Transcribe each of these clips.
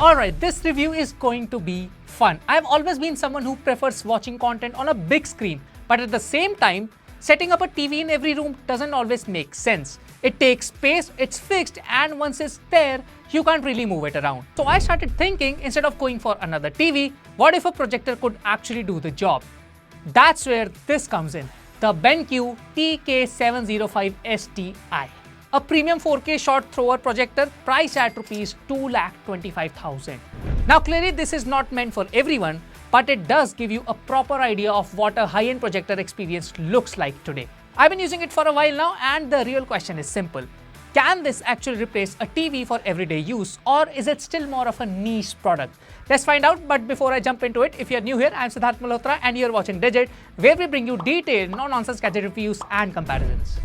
Alright, this review is going to be fun. I've always been someone who prefers watching content on a big screen, but at the same time, setting up a TV in every room doesn't always make sense. It takes space, it's fixed, and once it's there, you can't really move it around. So I started thinking, instead of going for another TV, what if a projector could actually do the job? That's where this comes in, the BenQ TK705STi. A premium 4K short thrower projector priced at Rs 2,25,000. Now clearly this is not meant for everyone, but it does give you a proper idea of what a high-end projector experience looks like today. I've been using it for a while now, and the real question is simple. Can this actually replace a TV for everyday use, or is it still more of a niche product? Let's find out, but before I jump into it, if you're new here, I'm Siddharth Malhotra and you're watching Digit, where we bring you detailed, no-nonsense gadget reviews and comparisons.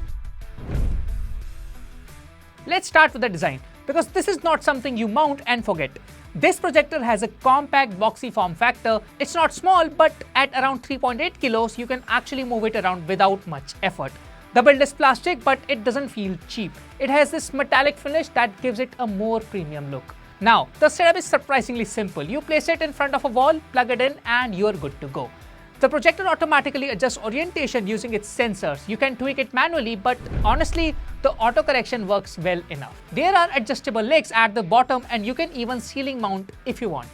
Let's start with the design, because this is not something you mount and forget. This projector has a compact boxy form factor. It's not small, but at around 3.8 kilos, you can actually move it around without much effort. The build is plastic, but it doesn't feel cheap. It has this metallic finish that gives it a more premium look. Now, the setup is surprisingly simple. You place it in front of a wall, plug it in, and you're good to go. The projector automatically adjusts orientation using its sensors. You can tweak it manually, but honestly, the auto correction works well enough. There are adjustable legs at the bottom, and you can even ceiling mount if you want.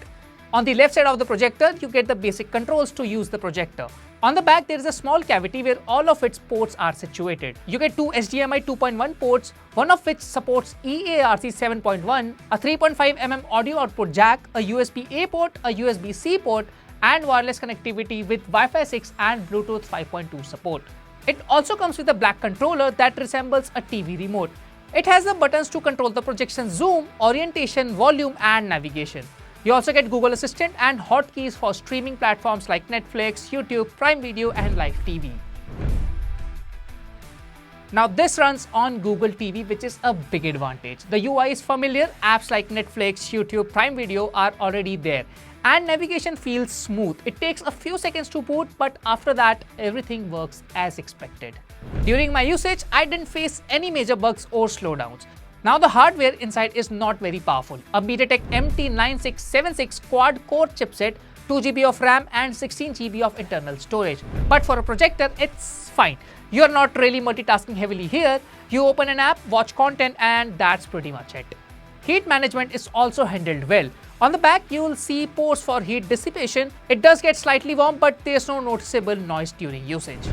On the left side of the projector, you get the basic controls to use the projector. On the back, there is a small cavity where all of its ports are situated. You get two HDMI 2.1 ports, one of which supports EARC 7.1, a 3.5mm audio output jack, a USB-A port, a USB-C port, and wireless connectivity with Wi-Fi 6 and Bluetooth 5.2 support. It also comes with a black controller that resembles a TV remote. It has the buttons to control the projection zoom, orientation, volume, and navigation. You also get Google Assistant and hotkeys for streaming platforms like Netflix, YouTube, Prime Video, and Live TV. Now this runs on Google TV, which is a big advantage. The UI is familiar, apps like Netflix, YouTube, Prime Video are already there, and navigation feels smooth. It takes a few seconds to boot, but after that, everything works as expected. During my usage, I didn't face any major bugs or slowdowns. Now the hardware inside is not very powerful. A MediaTek MT9676 quad-core chipset, 2GB of RAM and 16GB of internal storage. But for a projector, it's fine. You're not really multitasking heavily here. You open an app, watch content, and that's pretty much it. Heat management is also handled well. On the back, you'll see ports for heat dissipation. It does get slightly warm, but there's no noticeable noise during usage.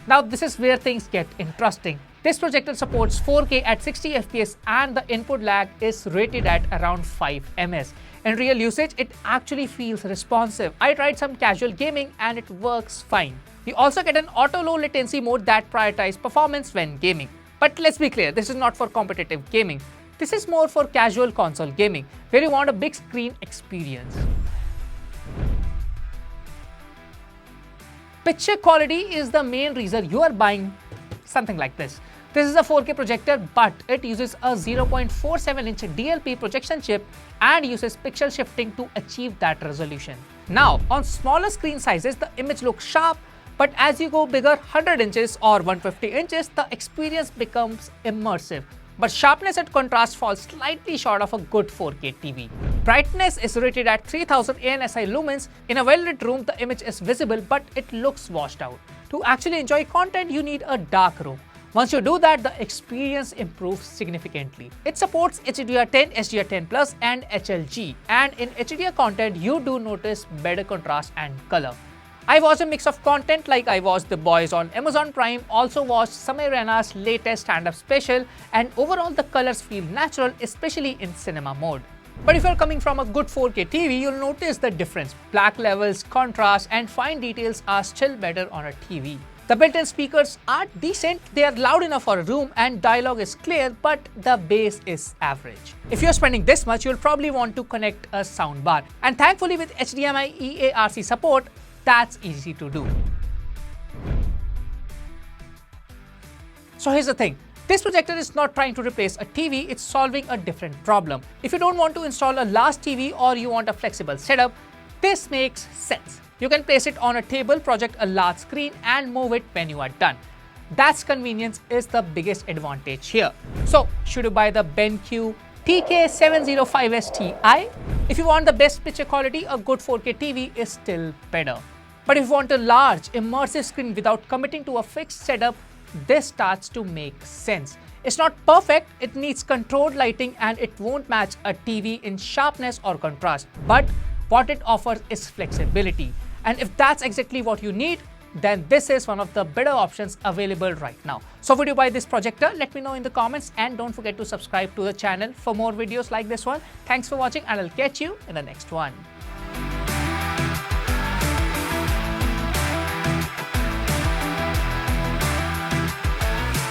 Now this is where things get interesting. This projector supports 4K at 60 FPS and the input lag is rated at around 5 ms. In real usage, it actually feels responsive. I tried some casual gaming and it works fine. You also get an auto low latency mode that prioritizes performance when gaming. But let's be clear, this is not for competitive gaming. This is more for casual console gaming, where you want a big screen experience. Picture quality is the main reason you are buying something like this. This is a 4K projector, but it uses a 0.47-inch DLP projection chip and uses pixel shifting to achieve that resolution. Now, on smaller screen sizes, the image looks sharp, but as you go bigger, 100 inches or 150 inches, the experience becomes immersive. But sharpness and contrast falls slightly short of a good 4K TV. Brightness is rated at 3000 ANSI lumens. In a well-lit room, the image is visible, but it looks washed out. To actually enjoy content, you need a dark room. Once you do that, the experience improves significantly. It supports HDR10, HDR10+, and HLG. And in HDR content, you do notice better contrast and color. I watched a mix of content, like I watched The Boys on Amazon Prime, also watched Samay Raina's latest stand-up special, and overall the colors feel natural, especially in cinema mode. But if you're coming from a good 4K TV, you'll notice the difference. Black levels, contrast, and fine details are still better on a TV. The built-in speakers are decent, they are loud enough for a room, and dialogue is clear, but the bass is average. If you're spending this much, you'll probably want to connect a soundbar. And thankfully with HDMI EARC support, that's easy to do. So here's the thing. This projector is not trying to replace a TV, it's solving a different problem. If you don't want to install a large TV or you want a flexible setup, this makes sense. You can place it on a table, project a large screen, and move it when you are done. That's convenience is the biggest advantage here. So, should you buy the BenQ TK705STi. If you want the best picture quality, a good 4K TV is still better. But if you want a large, immersive screen without committing to a fixed setup, this starts to make sense. It's not perfect, it needs controlled lighting and it won't match a TV in sharpness or contrast. But what it offers is flexibility. And if that's exactly what you need, then this is one of the better options available right now. So would you buy this projector? Let me know in the comments and don't forget to subscribe to the channel for more videos like this one. Thanks for watching and I'll catch you in the next one.